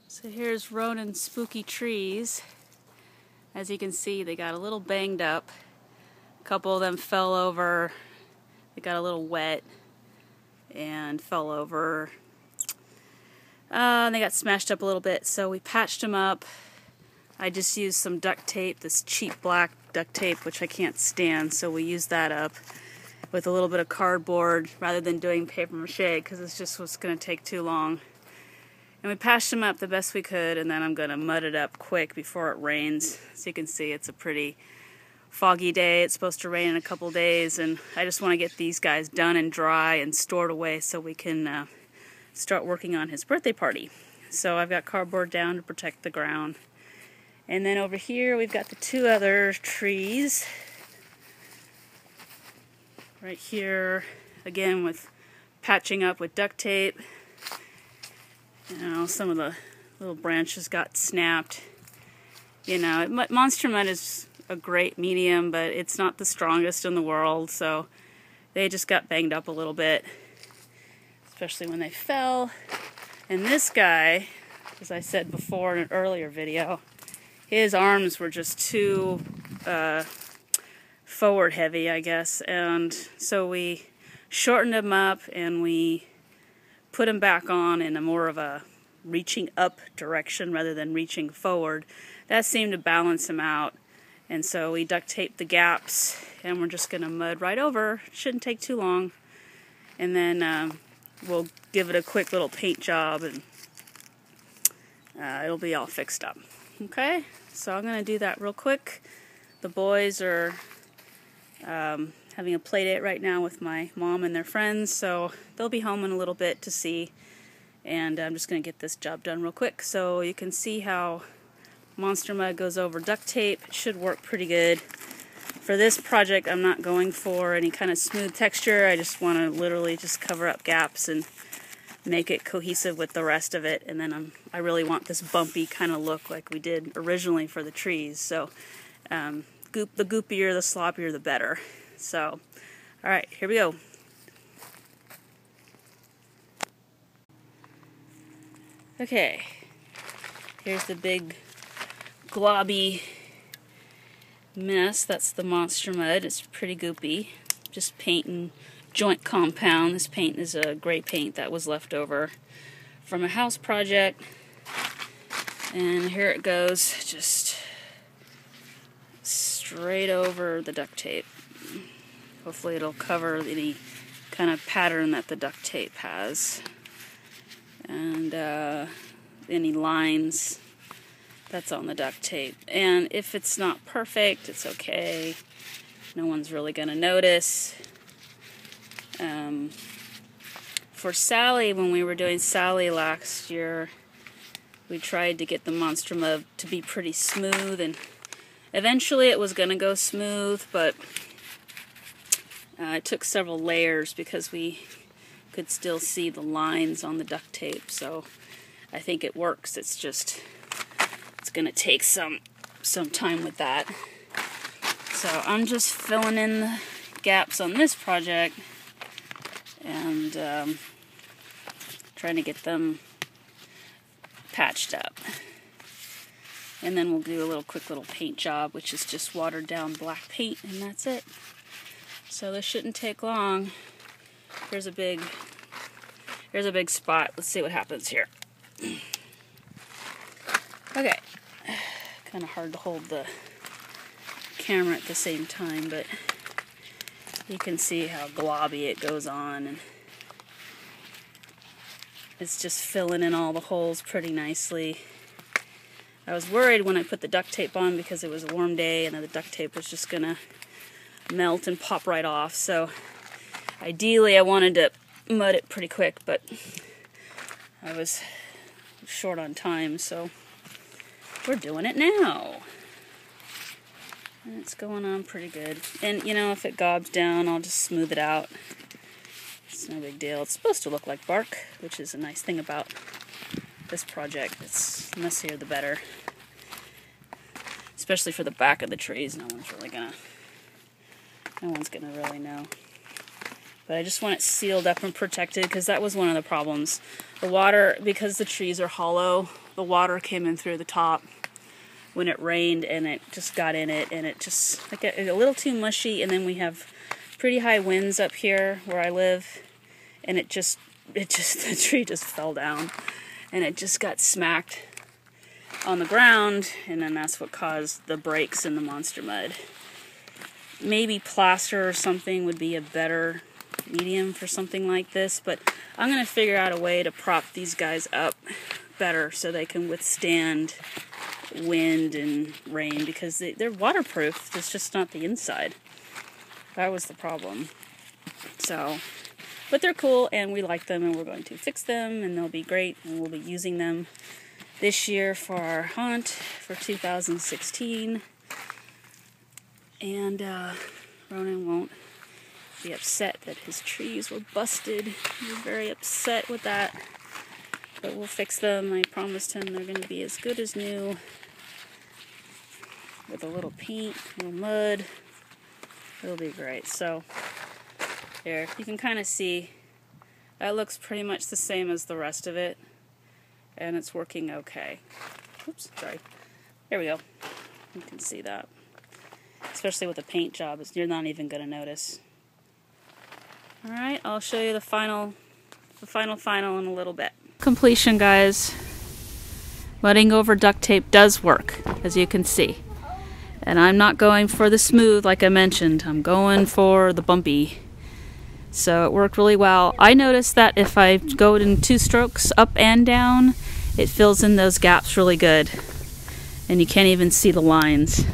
So here's Ronan's spooky trees. As you can see, they got a little banged up. A couple of them fell over. They got a little wet and fell over. And they got smashed up a little bit, so we patched them up. I just used some duct tape, this cheap black duct tape, which I can't stand, so we used that up with a little bit of cardboard rather than doing paper mache, because it's just was going to take too long. And we patched them up the best we could, and then I'm going to mud it up quick before it rains. So you can see it's a pretty foggy day. It's supposed to rain in a couple days, and I just want to get these guys done and dry and stored away so we can start working on his birthday party. So I've got cardboard down to protect the ground. And then over here we've got the two other trees. Right here, again with patching up with duct tape. You know, some of the little branches got snapped. You know, monster mud is a great medium, but it's not the strongest in the world, so they just got banged up a little bit, especially when they fell. And this guy, as I said before in an earlier video, his arms were just too forward heavy, I guess, and so we shortened him up and we put him back on in a more of a reaching up direction rather than reaching forward. That seemed to balance him out, and so we duct taped the gaps, and we're just going to mud right over. Shouldn't take too long, and then we'll give it a quick little paint job, and it'll be all fixed up. Okay, so I'm going to do that real quick. The boys are having a play date right now with my mom and their friends, so they'll be home in a little bit to see, and I'm just going to get this job done real quick. So you can see how monster mud goes over duct tape. It should work pretty good. For this project, I'm not going for any kind of smooth texture. I just want to literally just cover up gaps and make it cohesive with the rest of it, and then I really want this bumpy kind of look like we did originally for the trees. So the goopier, the sloppier, the better. So, alright, here we go. Okay, here's the big globby mess. That's the monster mud. It's pretty goopy. Just paint and joint compound. This paint is a gray paint that was left over from a house project. And here it goes, just straight over the duct tape. Hopefully it'll cover any kind of pattern that the duct tape has. And any lines that's on the duct tape. And if it's not perfect, it's okay. No one's really going to notice. For Sally, when we were doing Sally last year, we tried to get the monster mud to be pretty smooth, and eventually it was going to go smooth, but it took several layers because we could still see the lines on the duct tape. So I think it works. It's just, it's going to take some time with that. So I'm just filling in the gaps on this project and trying to get them patched up. And then we'll do a quick little paint job, which is just watered down black paint, and that's it. So this shouldn't take long. Here's a big spot. Let's see what happens here. Okay. Kind of hard to hold the camera at the same time, but you can see how globby it goes on, and it's just filling in all the holes pretty nicely. I was worried when I put the duct tape on because it was a warm day and the duct tape was just gonna melt and pop right off. So ideally I wanted to mud it pretty quick, but I was short on time, so we're doing it now. And it's going on pretty good. And you know, if it gobs down, I'll just smooth it out. It's no big deal. It's supposed to look like bark, which is a nice thing about this project. It's messier the better. Especially for the back of the trees. No one's gonna really know. But I just want it sealed up and protected because that was one of the problems. The water, because the trees are hollow, the water came in through the top when it rained and it just got in it and it just like a little too mushy. And then we have pretty high winds up here where I live, and the tree just fell down and it just got smacked on the ground, and then that's what caused the breaks in the monster mud. Maybe plaster or something would be a better medium for something like this, but I'm going to figure out a way to prop these guys up better so they can withstand wind and rain, because they're waterproof. It's just not the inside. That was the problem. So, but they're cool and we like them, and we're going to fix them and they'll be great, and we'll be using them this year for our hunt for 2016. And Ronan won't be upset that his trees were busted. He's very upset with that. But we'll fix them. I promised him they're going to be as good as new. With a little paint, a little mud. It'll be great. So, there, you can kind of see that looks pretty much the same as the rest of it. And it's working okay. Oops, sorry. There we go. You can see that. Especially with the paint job, you're not even going to notice. Alright, I'll show you the final in a little bit. Completion, guys. Mudding over duct tape does work, as you can see. And I'm not going for the smooth like I mentioned. I'm going for the bumpy. So it worked really well. I noticed that if I go in 2 strokes up and down, it fills in those gaps really good. And you can't even see the lines.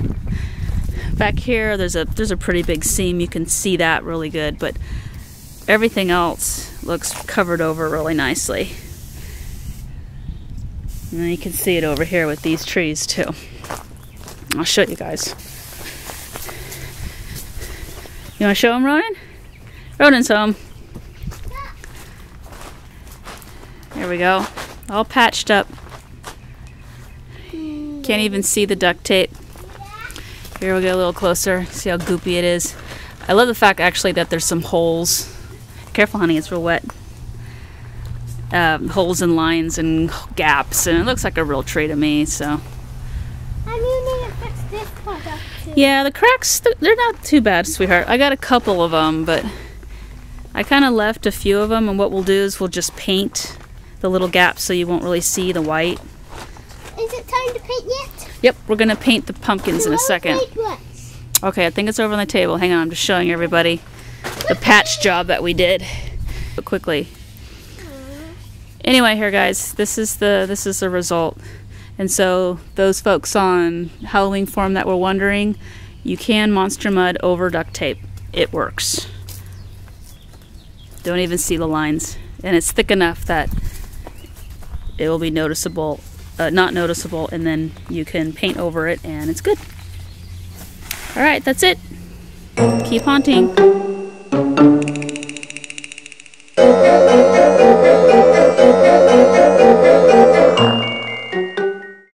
Back here, there's a pretty big seam. You can see that really good, but everything else looks covered over really nicely. And then you can see it over here with these trees too. I'll show you guys. You want to show them, Ronan? Ronan's home. There we go. All patched up. Can't even see the duct tape. Here we'll get a little closer. See how goopy it is. I love the fact actually that there's some holes. Careful, honey, it's real wet. Holes and lines and gaps, and it looks like a real tree to me. So. I'm using to fix this product too. Yeah, the cracks, they're not too bad, sweetheart. I got a couple of them, but I kind of left a few of them, and what we'll do is we'll just paint the little gaps so you won't really see the white. Is it time to paint yet? Yep, we're going to paint the pumpkins in a second. Okay, I think it's over on the table. Hang on, I'm just showing everybody the patch job that we did. But quickly. Anyway, here guys, this is the result. And so those folks on Halloween Forum that were wondering, you can monster mud over duct tape. It works. Don't even see the lines. And it's thick enough that it will be noticeable, not noticeable, and then you can paint over it and it's good. Alright, that's it. Keep haunting.